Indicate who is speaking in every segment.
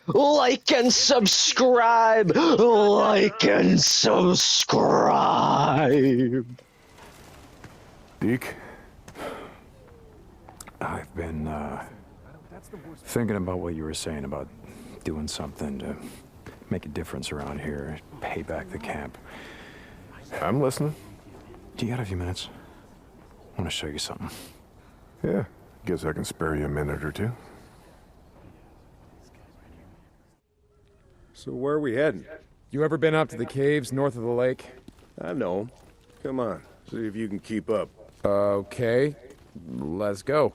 Speaker 1: Like and subscribe. Like and subscribe.
Speaker 2: Deke, I've been, thinking about what you were saying about doing something to make a difference around here, pay back the camp.
Speaker 3: I'm listening.
Speaker 2: Do you got a few minutes? I want to show you something.
Speaker 3: Yeah, guess I can spare you a minute or two.
Speaker 4: So where are we heading?
Speaker 5: You ever been up to the caves north of the lake?
Speaker 4: I know. Come on, see if you can keep up.
Speaker 5: Okay, let's go.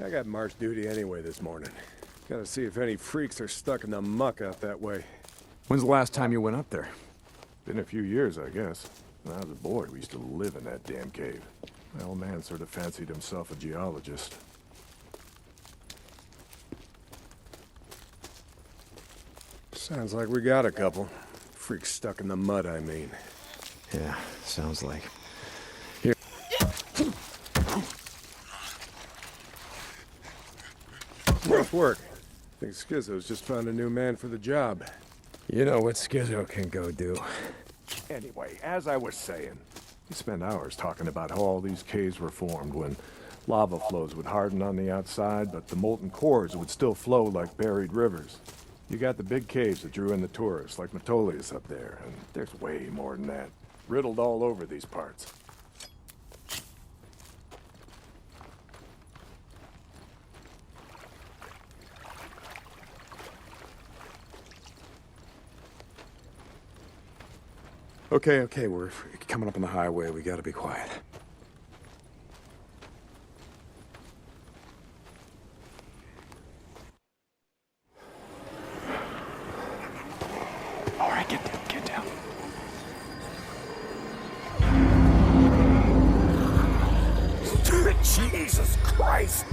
Speaker 4: I got march duty anyway this morning. Gotta see if any freaks are stuck in the muck out that way.
Speaker 2: When's the last time you went up there?
Speaker 3: Been a few years, I guess. When I was a boy, we used to live in that damn cave. My old man sort of fancied himself a geologist.
Speaker 4: Sounds like we got a couple. Freaks stuck in the mud, I mean.
Speaker 2: Yeah, sounds like.
Speaker 4: Rough work. Think Schizo's just found a new man for the job.
Speaker 5: You know what Schizo can go do.
Speaker 3: Anyway, as I was saying, we spent hours talking about how all these caves were formed when lava flows would harden on the outside, but the molten cores would still flow like buried rivers. You got the big caves that drew in the tourists, like Metolius up there, and there's way more than that. Riddled all over these parts.
Speaker 2: Okay, we're coming up on the highway. We gotta be quiet. All right, get down.
Speaker 3: Jesus Christ!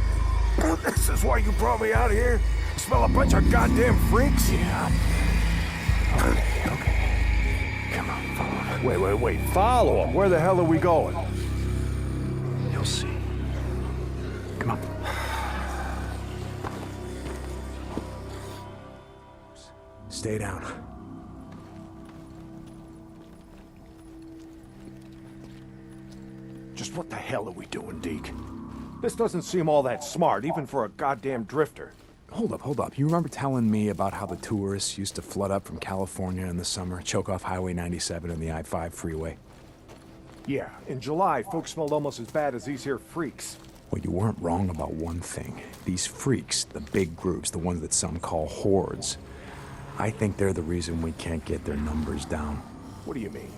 Speaker 3: This is why you brought me out here? Smell a bunch of goddamn freaks?
Speaker 2: Yeah. Okay. Come on, follow me.
Speaker 3: Wait. Follow them? Where the hell are we going?
Speaker 2: You'll see. Come on. Stay down.
Speaker 3: Just what the hell are we doing, Deke? This doesn't seem all that smart, even for a goddamn drifter.
Speaker 2: Hold up. You remember telling me about how the tourists used to flood up from California in the summer, choke off Highway 97 and the I-5 freeway?
Speaker 3: Yeah, in July, folks smelled almost as bad as these here freaks.
Speaker 2: Well, you weren't wrong about one thing. These freaks, the big groups, the ones that some call hordes, I think they're the reason we can't get their numbers down.
Speaker 3: What do you mean?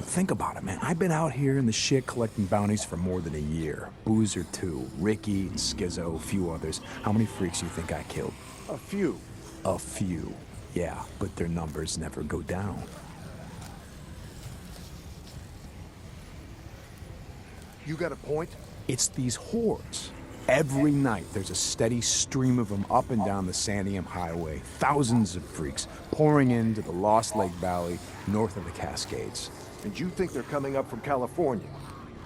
Speaker 2: Think about it, man. I've been out here in the shit collecting bounties for more than a year. Boozer too, Ricky and Schizo, a few others. How many freaks do you think I killed?
Speaker 3: A few.
Speaker 2: A few. Yeah, but their numbers never go down.
Speaker 3: You got a point?
Speaker 2: It's these hordes. Every night, there's a steady stream of them up and down the Santiam Highway. Thousands of freaks pouring into the Lost Lake Valley north of the Cascades.
Speaker 3: And you think they're coming up from California?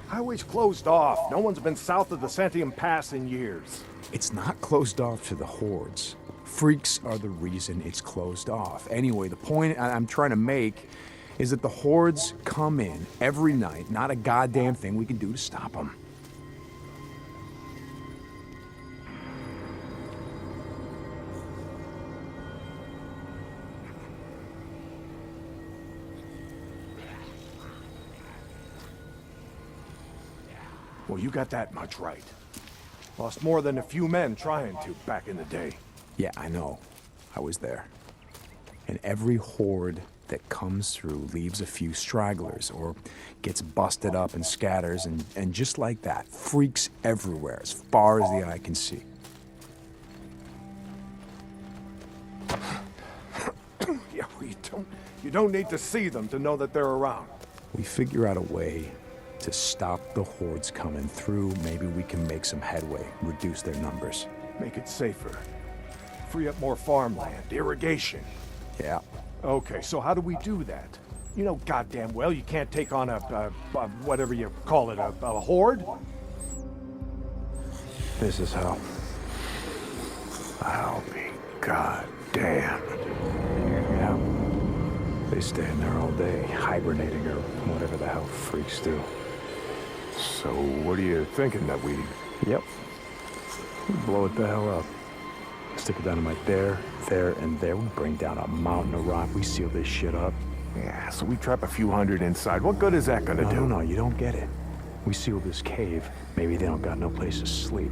Speaker 3: Highway's closed off. No one's been south of the Santiam Pass in years.
Speaker 2: It's not closed off to the hordes. Freaks are the reason it's closed off. Anyway, the point I'm trying to make is that the hordes come in every night. Not a goddamn thing we can do to stop them.
Speaker 3: Well, you got that much right. Lost more than a few men trying to back in the day.
Speaker 2: Yeah, I know. I was there. And every horde that comes through leaves a few stragglers or gets busted up and scatters, and just like that, freaks everywhere as far as the eye can see.
Speaker 3: Yeah, well, you don't need to see them to know that they're around.
Speaker 2: We figure out a way to stop the hordes coming through. Maybe we can make some headway, reduce their numbers.
Speaker 3: Make it safer. Free up more farmland, irrigation.
Speaker 2: Yeah.
Speaker 3: Okay, so how do we do that? You know goddamn well you can't take on a whatever you call it, a horde.
Speaker 2: This is how.
Speaker 3: I'll be goddamn.
Speaker 2: Yeah. They stay in there all day, hibernating or whatever the hell freaks do.
Speaker 3: So what are you thinking that we...
Speaker 2: Yep. Blow it the hell up. Stick a dynamite there, and there. We bring down a mountain of rock. We seal this shit up.
Speaker 3: Yeah, so we trap a few hundred inside. What good is that gonna do?
Speaker 2: No, you don't get it. We seal this cave. Maybe they don't got no place to sleep.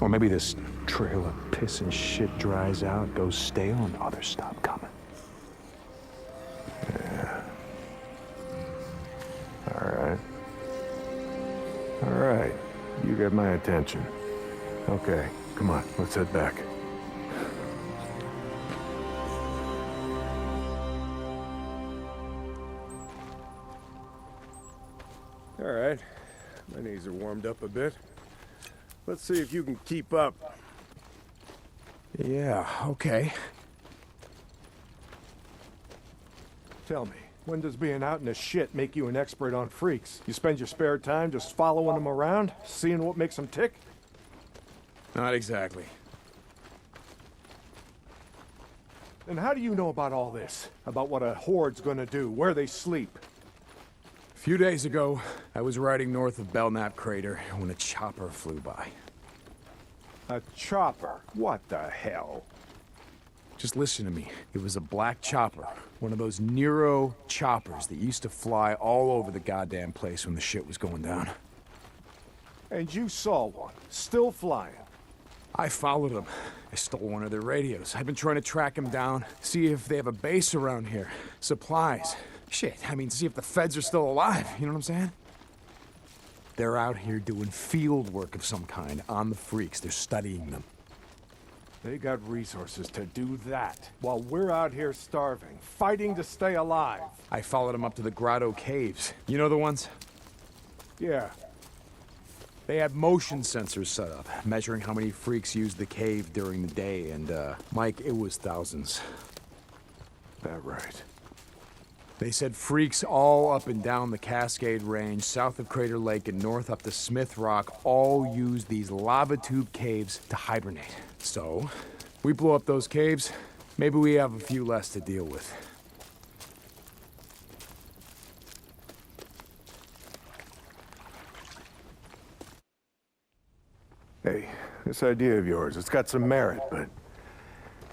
Speaker 2: Or maybe this trail of piss and shit dries out, goes stale, and others stop coming.
Speaker 3: Yeah. All right. You get my attention. Okay, come on, let's head back.
Speaker 4: All right. My knees are warmed up a bit. Let's see if you can keep up.
Speaker 2: Yeah, okay.
Speaker 3: Tell me, when does being out in the shit make you an expert on freaks? You spend your spare time just following them around, seeing what makes them tick?
Speaker 5: Not exactly.
Speaker 3: Then how do you know about all this? About what a horde's gonna do, where they sleep?
Speaker 5: A few days ago, I was riding north of Belknap Crater when a chopper flew by.
Speaker 3: A chopper? What the hell?
Speaker 5: Just listen to me. It was a black chopper. One of those Nero choppers that used to fly all over the goddamn place when the shit was going down.
Speaker 3: And you saw one, still flying.
Speaker 5: I followed them. I stole one of their radios. I've been trying to track them down, see if they have a base around here. Supplies. Shit, I mean, see if the feds are still alive. You know what I'm saying? They're out here doing field work of some kind on the freaks. They're studying them.
Speaker 3: They got resources to do that, while we're out here starving, fighting to stay alive.
Speaker 5: I followed them up to the Grotto Caves. You know the ones?
Speaker 3: Yeah.
Speaker 5: They had motion sensors set up, measuring how many freaks used the cave during the day, and, Mike, it was thousands.
Speaker 3: That right.
Speaker 5: They said freaks all up and down the Cascade Range, south of Crater Lake and north up to Smith Rock, all use these lava tube caves to hibernate. So, we blow up those caves, maybe we have a few less to deal with.
Speaker 3: Hey, this idea of yours, it's got some merit, but a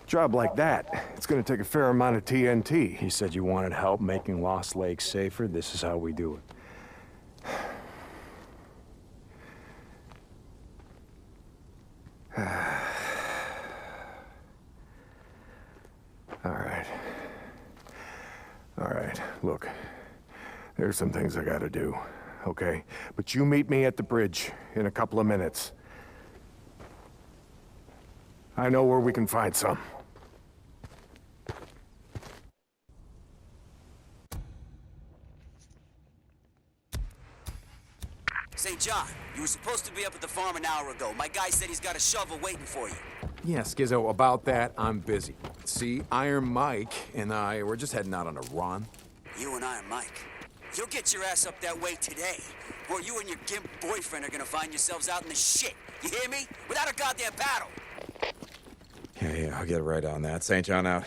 Speaker 3: job like that, it's gonna take a fair amount of TNT.
Speaker 2: He said you wanted help making Lost Lake safer. This is how we do it.
Speaker 3: All right, look, there's some things I gotta do, okay? But you meet me at the bridge in a couple of minutes. I know where we can find some.
Speaker 6: St. John, you were supposed to be up at the farm an hour ago. My guy said he's got a shovel waiting for you.
Speaker 5: Yeah, Skizzo, about that, I'm busy. See, Iron Mike and I, we're just heading out on a run.
Speaker 6: You and Iron Mike. You'll get your ass up that way today, or you and your gimp boyfriend are gonna find yourselves out in the shit. You hear me? Without a goddamn paddle.
Speaker 5: Yeah, I'll get right on that. St. John out.